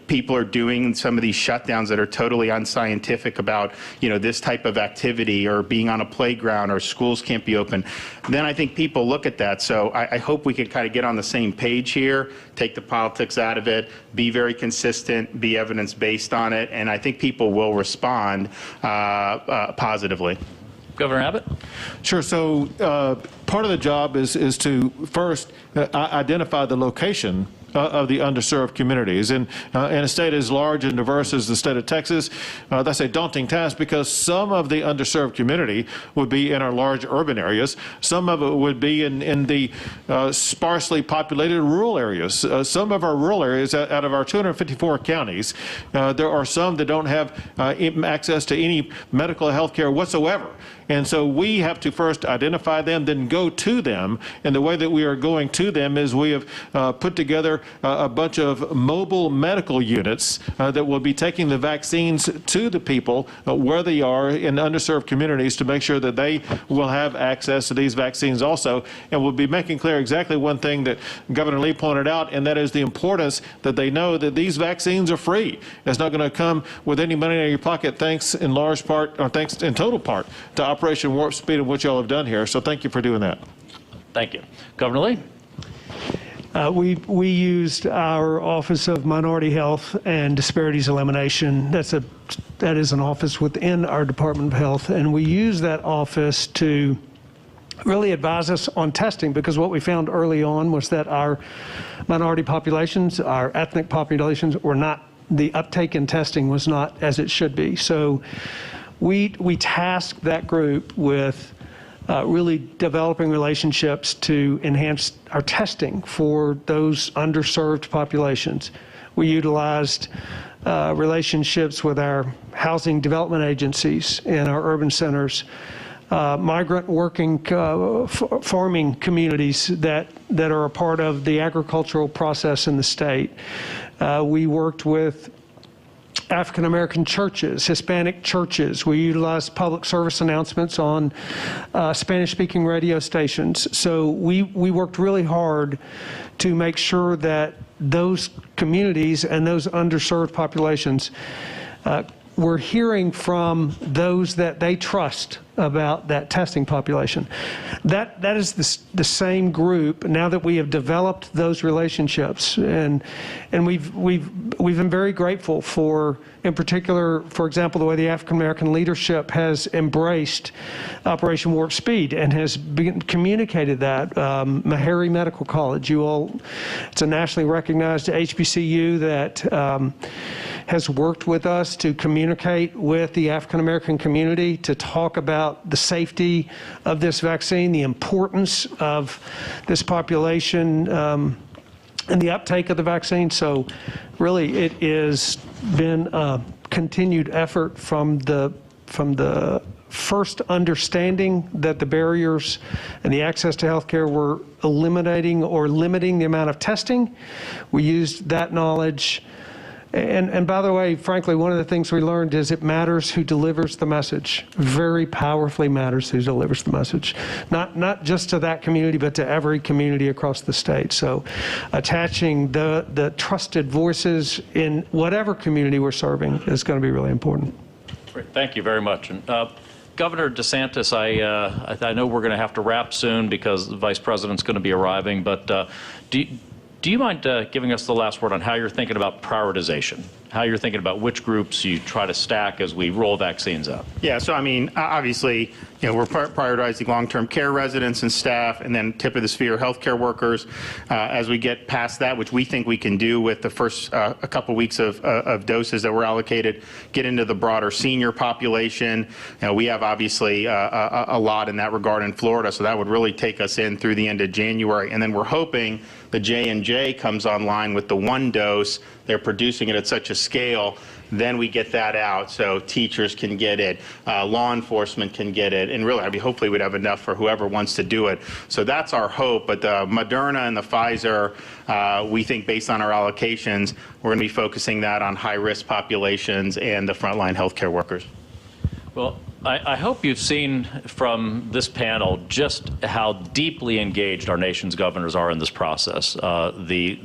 people are doing some of these shutdowns that are totally unscientific about this type of activity, or being on a playground, or schools can't be open, then I think people look at that. So I hope we can kind of get on the same page here, take the politics out of it, be very consistent, be evidence-based on it, and I think people will respond positively. Governor Abbott? Sure. So part of the job is to first identify the location of the underserved communities. And in a state as large and diverse as the state of Texas, that's a daunting task, because some of the underserved community would be in our large urban areas. Some of it would be in the sparsely populated rural areas. Some of our rural areas, out of our 254 counties, there are some that don't have access to any medical health care whatsoever. And so we have to first identify them, then go to them. And the way that we are going to them is we have put together a bunch of mobile medical units that will be taking the vaccines to the people where they are in underserved communities, to make sure that they will have access to these vaccines also. And we'll be making clear exactly one thing that Governor Lee pointed out, and that is the importance that they know that these vaccines are free. It's not going to come with any money in your pocket, thanks in large part, or thanks in total part, to Operation Warp Speed and what y'all have done here. So thank you for doing that. Thank you. Governor Lee? We used our Office of Minority Health and Disparities Elimination. That is an office within our Department of Health, and we used that office to really advise us on testing, because what we found early on was that our minority populations, our ethnic populations, were not, the uptake in testing was not as it should be. So we tasked that group with really developing relationships to enhance our testing for those underserved populations. We utilized relationships with our housing development agencies in our urban centers, migrant working farming communities that are a part of the agricultural process in the state. We worked with African American churches, Hispanic churches. We utilized public service announcements on Spanish-speaking radio stations. So we worked really hard to make sure that those communities and those underserved populations were hearing from those that they trust about that testing population. That is the same group, now that we have developed those relationships, and we've been very grateful for, in particular, for example, the way the African American leadership has embraced Operation Warp Speed and has communicated that. Meharry Medical College, it's a nationally recognized HBCU that has worked with us to communicate with the African American community to talk about the safety of this vaccine, the importance of this population, and the uptake of the vaccine. So really it has been a continued effort from the first understanding that the barriers and the access to healthcare were eliminating or limiting the amount of testing. We used that knowledge. And by the way, frankly, one of the things we learned is it matters who delivers the message. Very powerfully matters who delivers the message. Not just to that community, but to every community across the state. So attaching the trusted voices in whatever community we're serving is going to be really important. Great. Thank you very much. And, Governor DeSantis, I know we're going to have to wrap soon because the Vice President's going to be arriving, but do you mind giving us the last word on how you're thinking about prioritization how you're thinking about which groups you try to stack as we roll vaccines out. Yeah, so I mean, obviously, we're prioritizing long-term care residents and staff, and then tip of the spear healthcare workers. As we get past that, which we think we can do with the first a couple weeks of doses that were allocated, get into the broader senior population. We have obviously a lot in that regard in Florida, so that would really take us in through the end of January. And then we're hoping the J&J comes online with the 1 dose. They're producing it at such a scale, then we get that out so teachers can get it, law enforcement can get it, and really, hopefully we'd have enough for whoever wants to do it. So that's our hope, but the Moderna and the Pfizer, we think based on our allocations, we're going to be focusing that on high-risk populations and the frontline healthcare workers. Well, I hope you've seen from this panel just how deeply engaged our nation's governors are in this process. The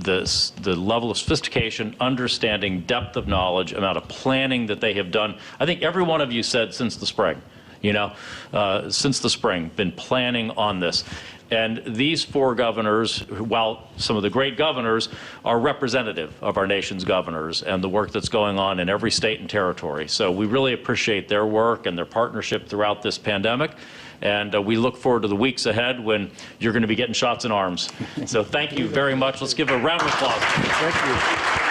level of sophistication, understanding, depth of knowledge, amount of planning that they have done. I think every one of you said since the spring, since the spring, been planning on this. And these 4 governors, while some of the great governors, are representative of our nation's governors and the work that's going on in every state and territory. So we really appreciate their work and their partnership throughout this pandemic. And we look forward to the weeks ahead when you're going to be getting shots in arms. So thank you very much. Let's give a round of applause. Thank you.